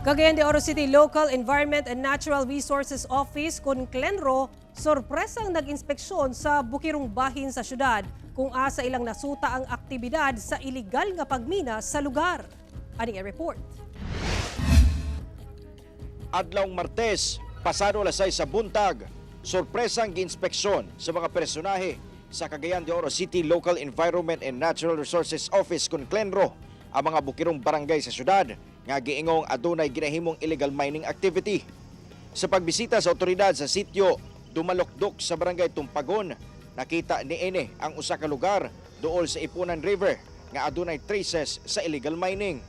Cagayan de Oro City Local Environment and Natural Resources Office kung Clenro, sorpresang nag-inspeksyon sa bukirong bahin sa syudad kung asa ilang nasuta ang aktibidad sa iligal nga pagmina sa lugar. Aning report. Adlawng Martes, pasado alas 6 sa buntag, sorpresang ginspeksyon sa mga personahe sa Cagayan de Oro City Local Environment and Natural Resources Office kung Clenro ang mga bukirong barangay sa syudad nga giingong adunay ginahimong illegal mining activity. Sa pagbisita sa otoridad sa sitio, dumalokdok sa barangay Tumpagon, nakita ni Ene ang usa ka lugar duol sa Ipunan River nga adunay traces sa illegal mining.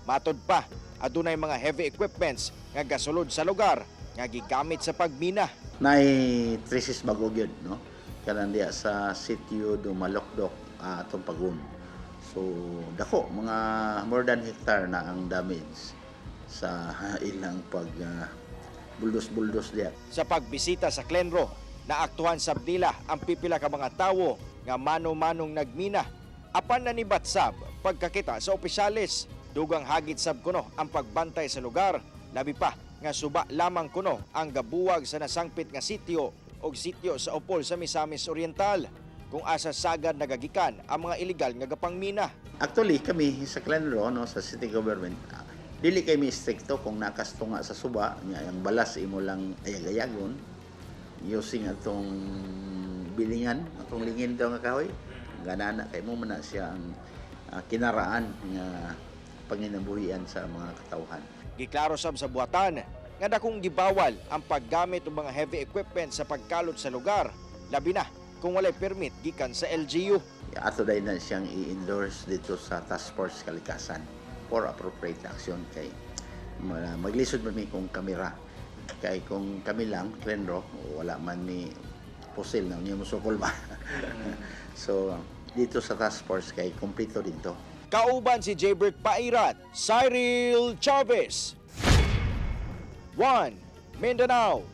Matod pa, adunay mga heavy equipments nga gasulod sa lugar nga gigamit sa pagmina. Nay traces bago gyud no kanan diya sa sitio dumalokdok Tumpagon. So dako mga more than hectare na ang damage sa ilang pag buldos diya. Sa pagbisita sa Clenro, naaktuhan sa Abdila ang pipila ka mga tawo nga mano-manong nagmina. Apan na ni Batsab pagkakita sa opisyalis, dugang hagit sab kuno ang pagbantay sa lugar, labi pa nga suba lamang kuno ang gabuwag sa nasangpit nga sitio o sitio sa Opol sa Misamis Oriental, kung asa sagad nagagikan ang mga illegal nga gapangmina. Actually kami sa Clenro no sa city government dili kami stricto kung nakasto nga sa suba nya ang balas imo lang ayag-ayagon using atong bilingan atong lingin daw nga kahoy ganana kay mo man na siya ang kinaraan nga panginabuhian sa mga katawhan. Giklaro sab sa buhatan nga dakong gibawal ang paggamit ng mga heavy equipment sa pagkalot sa lugar, labi na kung walay permit gikan sa LGU. Ato dahil na siyang i-endorse dito sa Task Force Kalikasan for appropriate action kay maglisod man mi kung kamera kay kung kami lang Clenro wala man ni pusil na niya musukol ba. So dito sa Task Force kay kompleto dito. Kauban si Jaybert Pairat, Cyril Chavez. 1 Mindanao.